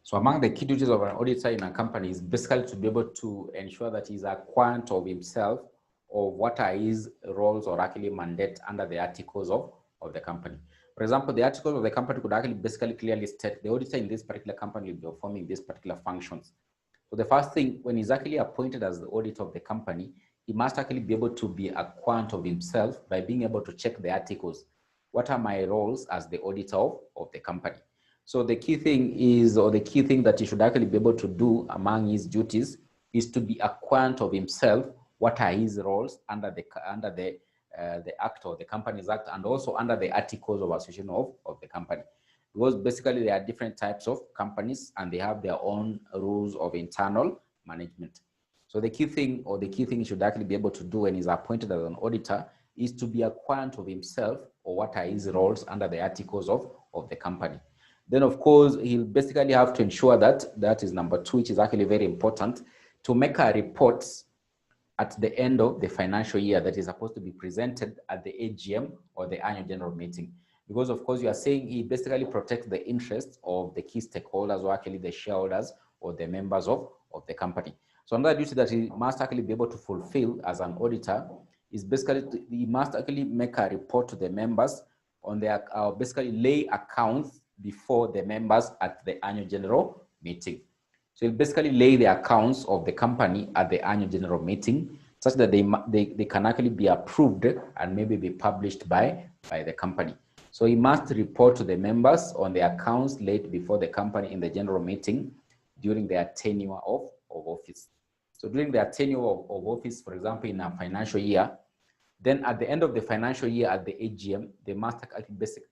A: So among the key duties of an auditor in a company is basically to be able to ensure that he's a quant of himself, of what are his roles or actually mandate under the articles of the company. For example, the articles of the company could actually basically clearly state the auditor in this particular company will be performing these particular functions. So the first thing, when he's actually appointed as the auditor of the company, he must actually be able to be a quant of himself by being able to check the articles. What are my roles as the auditor of the company? So the key thing is, or the key thing that he should actually be able to do among his duties is to be a quant of himself. What are his roles under the act or the Companies Act, and also under the articles of association of the company? Because basically there are different types of companies and they have their own rules of internal management. So the key thing, or the key thing he should actually be able to do when he's appointed as an auditor, is to be a quant of himself, or what are his roles under the articles of the company. Then of course, he'll basically have to ensure that is number 2, which is actually very important, to make a report at the end of the financial year that is supposed to be presented at the AGM or the annual general meeting. Because of course you are saying he basically protects the interests of the key stakeholders, or actually the shareholders or the members of the company. So another duty that he must actually be able to fulfill as an auditor is basically he must actually make a report to the members on their basically lay accounts before the members at the annual general meeting. So he'll basically lay the accounts of the company at the annual general meeting, such that they can actually be approved and maybe be published by the company. So he must report to the members on the accounts laid before the company in the general meeting during their tenure of office. So during their tenure of office, for example, in a financial year, then at the end of the financial year at the AGM, they must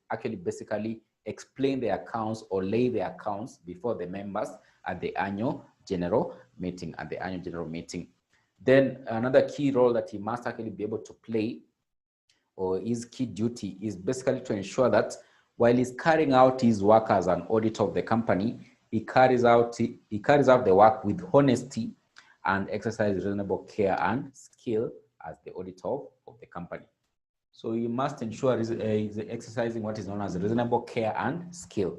A: actually basically explain the accounts or lay the accounts before the members at the annual general meeting, Then another key role that he must actually be able to play, or his key duty, is basically to ensure that while he's carrying out his work as an auditor of the company, he carries out the work with honesty and exercise reasonable care and skill as the auditor of the company. So you must ensure he's exercising what is known as reasonable care and skill.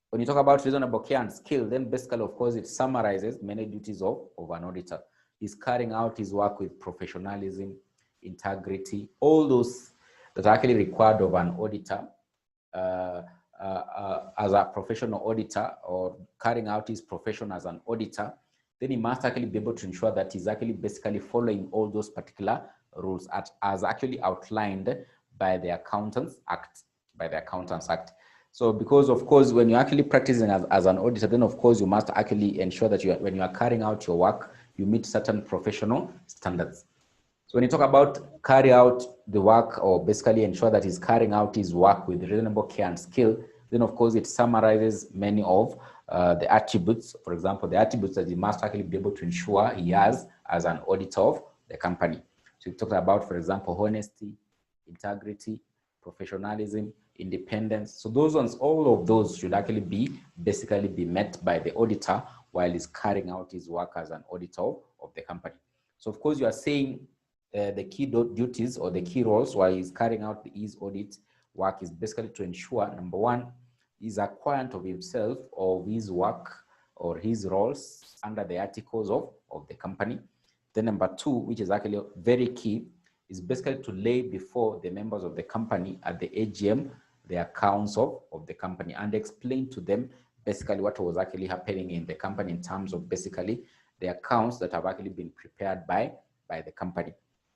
A: When you talk about reasonable care and skill, then basically, of course, it summarizes many duties of an auditor. He's carrying out his work with professionalism, integrity, all those that are actually required of an auditor as a professional auditor, or carrying out his profession as an auditor. Then he must actually be able to ensure that he's actually basically following all those particular rules as actually outlined by the Accountants Act, So because of course, when you're actually practicing as an auditor, then of course you must actually ensure that when you are carrying out your work, you meet certain professional standards. So when you talk about carry out the work, or basically ensure that he's carrying out his work with reasonable care and skill, then of course it summarizes many of the attributes, for example, the attributes that he must actually be able to ensure he has as an auditor of the company. So we talked about, for example, honesty, integrity, professionalism, independence. So those ones, all of those should actually be basically be met by the auditor while he's carrying out his work as an auditor of the company. So of course you are saying the key duties or the key roles while he's carrying out his audit work is basically to ensure, number one, he's acquainted of himself or his work or his roles under the articles of the company. Then number two, which is actually very key, is basically to lay before the members of the company at the AGM the accounts of the company and explain to them basically what was actually happening in the company in terms of basically the accounts that have actually been prepared by the company.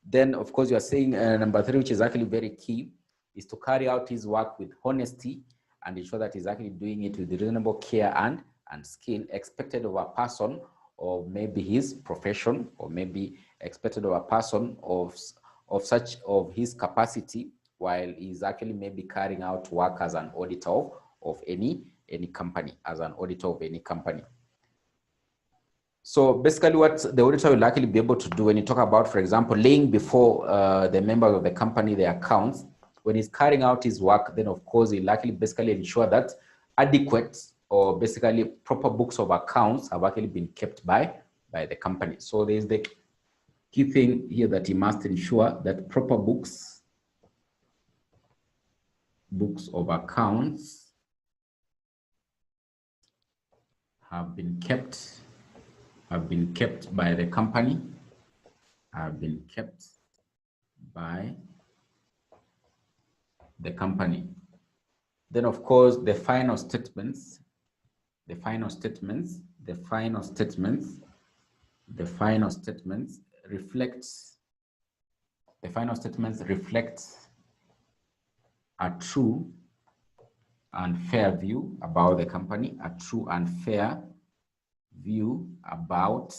A: Then, of course, you are saying number three, which is actually very key, is to carry out his work with honesty and ensure that he's actually doing it with reasonable care and skill expected of a person of maybe his profession, or maybe expected of a person of his capacity while he's actually maybe carrying out work as an auditor of any company, as an auditor of any company. So basically what the auditor will actually be able to do when you talk about, for example, laying before the members of the company the accounts, when he's carrying out his work, then of course he'll actually basically ensure that adequate or basically proper books of accounts have actually been kept by the company. So there's the key thing here that he must ensure that proper books of accounts have been kept by the company, Then of course the final statements reflect a true and fair view about the company, a true and fair view about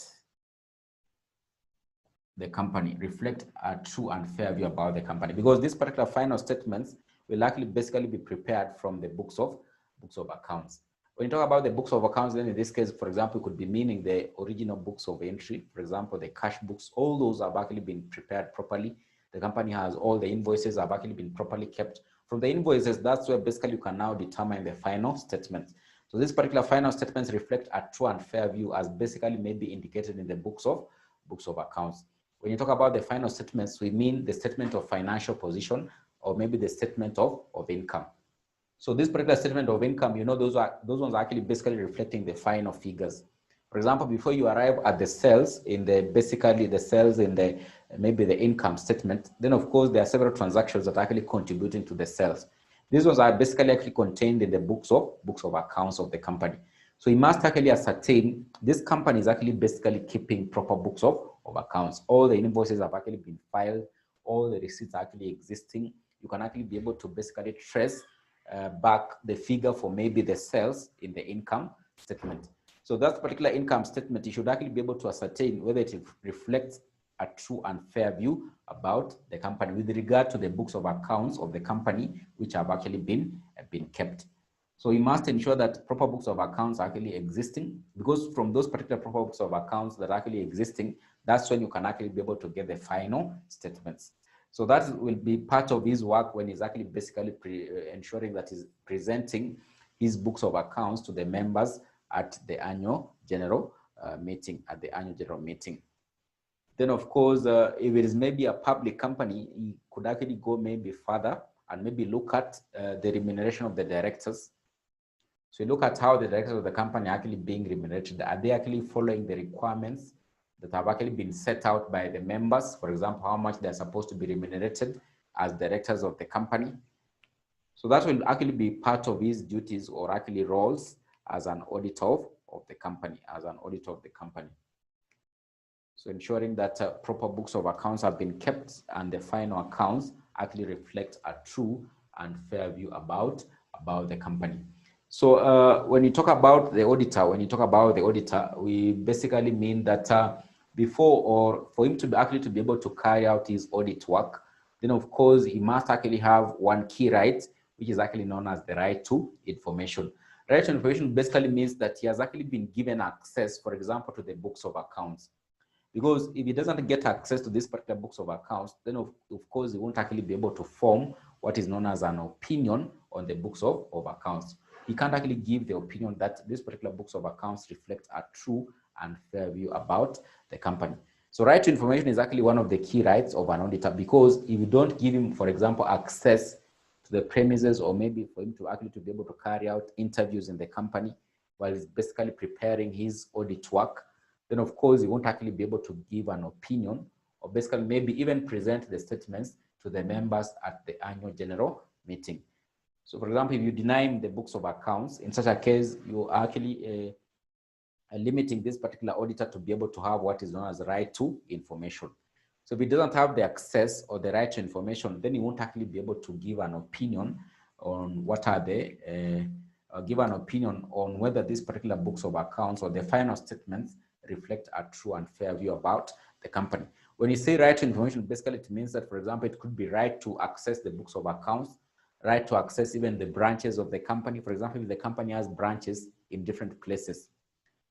A: the company, reflect a true and fair view about the company, because these particular final statements will actually basically be prepared from the books of accounts. When you talk about the books of accounts, then in this case, for example, it could be meaning the original books of entry, for example, the cash books, all those have actually been prepared properly. The company has all the invoices have actually been properly kept. From the invoices, that's where basically you can now determine the final statement. So these particular final statements reflect a true and fair view as basically maybe indicated in the books of accounts. When you talk about the final statements, we mean the statement of financial position or maybe the statement of income. So this particular statement of income, you know, those ones are actually basically reflecting the final figures. For example, before you arrive at the sales in the maybe the income statement, then of course there are several transactions that are actually contributing to the sales. These ones are basically actually contained in the books of accounts of the company. So you must actually ascertain this company is actually basically keeping proper books of accounts. All the invoices have actually been filed, all the receipts are actually existing. You can actually be able to basically trace back the figure for maybe the sales in the income statement. So that particular income statement, you should actually be able to ascertain whether it reflects a true and fair view about the company with regard to the books of accounts of the company which have actually been kept. So you must ensure that proper books of accounts are actually existing, because from those particular proper books of accounts that are actually existing, that's when you can actually be able to get the final statements. So that will be part of his work when he's actually basically ensuring that he's presenting his books of accounts to the members at the annual general meeting. Then, of course, if it is maybe a public company, he could actually go maybe further and maybe look at the remuneration of the directors. So you look at how the directors of the company are actually being remunerated. Are they actually following the requirements that have actually been set out by the members? For example, how much they're supposed to be remunerated as directors of the company. So that will actually be part of his duties or actually roles as an auditor of the company, So ensuring that proper books of accounts have been kept and the final accounts actually reflect a true and fair view about the company. So when you talk about the auditor, we basically mean that before or for him to be able to carry out his audit work, then of course he must actually have one key right, which is actually known as the right to information. Right to information basically means that he has actually been given access, for example, to the books of accounts. Because if he doesn't get access to this particular books of accounts, then of course he won't actually be able to form what is known as an opinion on the books of accounts. He can't actually give the opinion that these particular books of accounts reflect a true and fair view about the company. So right to information is actually one of the key rights of an auditor, because if you don't give him, for example, access to the premises, or maybe for him to actually to be able to carry out interviews in the company while he's basically preparing his audit work, then of course he won't actually be able to give an opinion, or basically maybe even present the statements to the members at the annual general meeting. So for example, if you deny him the books of accounts, in such a case, you are actually limiting this particular auditor to be able to have what is known as right to information. So if he doesn't have the access or the right to information, then he won't actually be able to give an opinion on what are the, give an opinion on whether these particular books of accounts or the final statements reflect a true and fair view about the company. When you say right to information, basically it means that, for example, it could be right to access the books of accounts, right to access even the branches of the company. For example, if the company has branches in different places,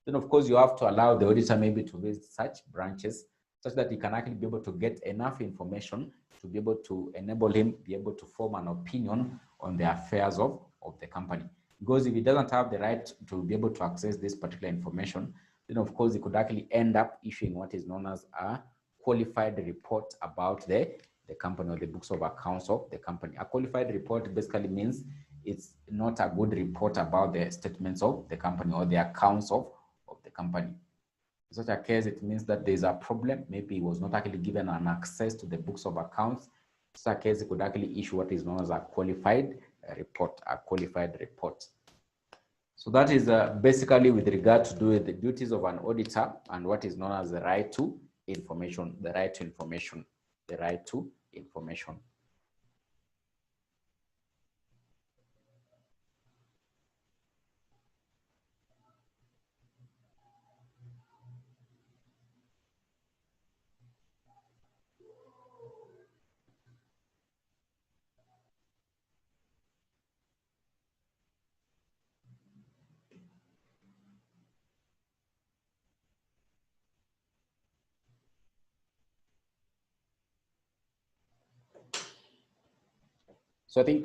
A: then of course you have to allow the auditor maybe to visit such branches such that he can actually be able to get enough information to be able to enable him be able to form an opinion on the affairs of the company. Because if he doesn't have the right to be able to access this particular information, then of course he could actually end up issuing what is known as a qualified report about the company, or the books of accounts of the company. A qualified report basically means it's not a good report about the statements of the company or the accounts of the company. In such a case, it means that there's a problem. Maybe he was not actually given an access to the books of accounts. In such a case, he could actually issue what is known as a qualified report, So that is basically with regard to do with the duties of an auditor and what is known as the right to information, the right to information. So I think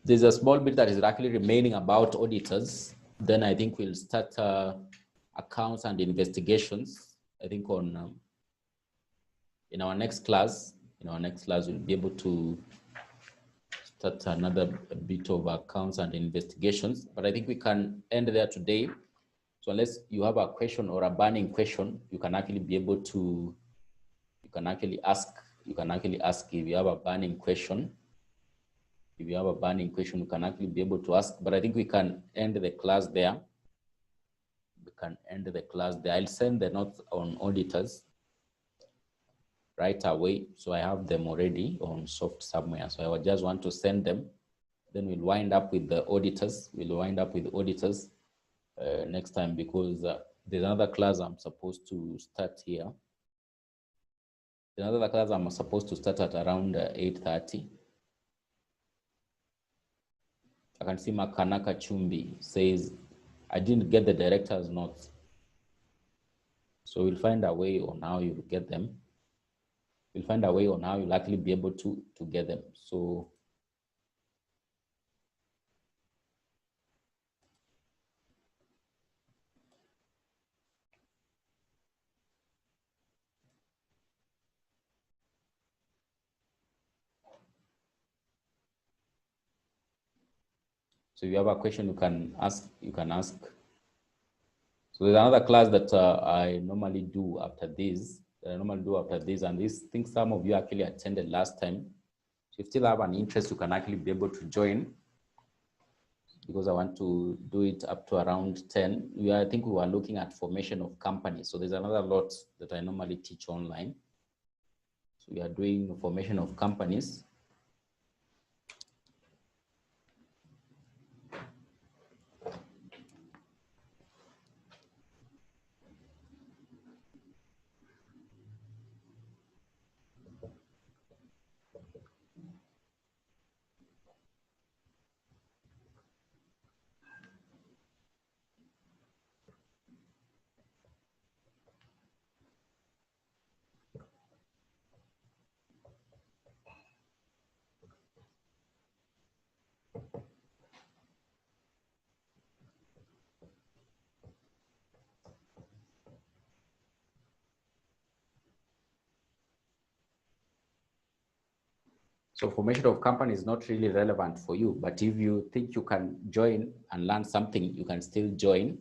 A: there's a small bit that is actually remaining about auditors. Then I think we'll start accounts and investigations. I think on in our next class, we'll be able to start another bit of accounts and investigations. But I think we can end there today. So unless you have a question or a burning question, you can actually be able to, you can actually ask if you have a burning question. If you have a burning question, you can actually be able to ask. But I think we can end the class there. I'll send the notes on auditors right away. So I have them already on soft somewhere. So I would just want to send them. Then we'll wind up with the auditors. Next time, because there's another class I'm supposed to start here. Another class I'm supposed to start at around 8:30. I can see Makanaka Chumbi says, I didn't get the director's notes. So we'll find a way on how you get them. We'll find a way on how you'll actually be able to get them. So if you have a question, you can ask. So there's another class that I normally do after this. And these things some of you actually attended last time. So if you still have an interest, you can actually be able to join, because I want to do it up to around 10. I think we were looking at formation of companies. So there's another lot that I normally teach online. So we are doing formation of companies. So formation of company is not really relevant for you, but if you think you can join and learn something, you can still join.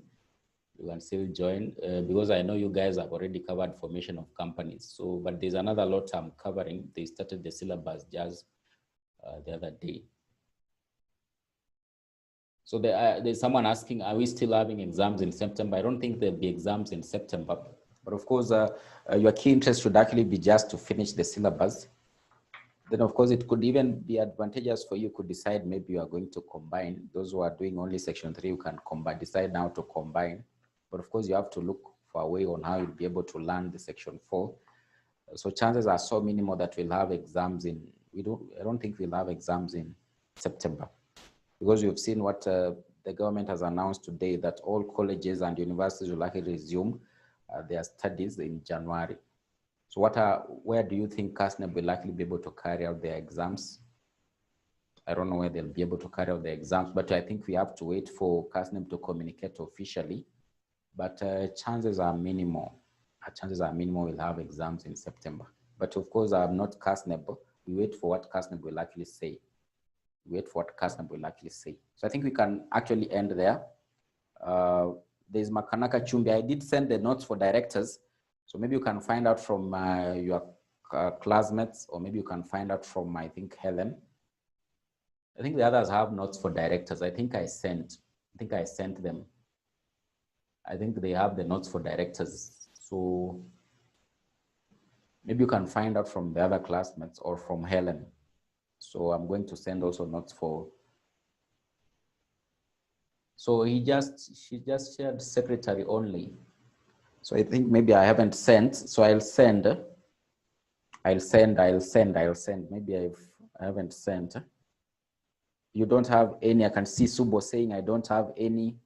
A: You can still join because I know you guys have already covered formation of companies. So, but there's another lot I'm covering. They started the syllabus just the other day. So there's someone asking, are we still having exams in September? I don't think there'll be exams in September, but of course, your key interest should actually be just to finish the syllabus. Then of course, it could even be advantageous for you. Could decide maybe you are going to combine. Those who are doing only section 3, you can decide now to combine. But of course, you have to look for a way on how you'll be able to learn the section 4. So chances are so minimal that we'll have exams in, I don't think we'll have exams in September, because you've seen what the government has announced today, that all colleges and universities will likely resume their studies in January. So where do you think CASNEB will likely be able to carry out their exams? I don't know where they'll be able to carry out the exams, but I think we have to wait for CASNEB to communicate officially. But chances are minimal. Chances are minimal we'll have exams in September. But of course, I'm not CASNEB. We wait for what CASNEB will actually say. So I think we can actually end there. There's Makanaka Chumbi. I did send the notes for directors. So maybe you can find out from your classmates, or maybe you can find out from, I think, Helen. I think the others have notes for directors. I think I sent them. I think they have the notes for directors. So maybe you can find out from the other classmates or from Helen. So I'm going to send also notes for. So she just shared secretary only. So I think maybe I haven't sent. So I'll send. Maybe I haven't sent. You don't have any. I can see Subo saying I don't have any.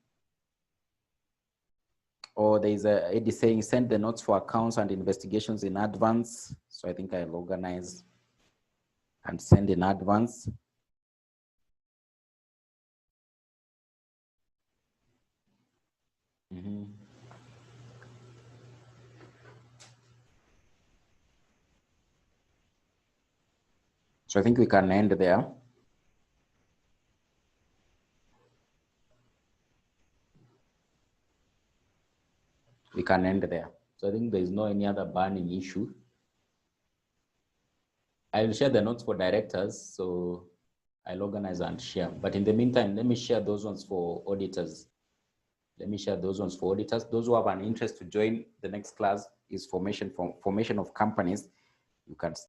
A: Or there's a Eddie saying send the notes for accounts and investigations in advance. So I think I'll organize and send in advance. So I think we can end there. We can end there. So I think there is no any other burning issue. I will share the notes for directors, so I'll organize and share. But in the meantime, let me share those ones for auditors. Those who have an interest to join the next class is formation of companies. You can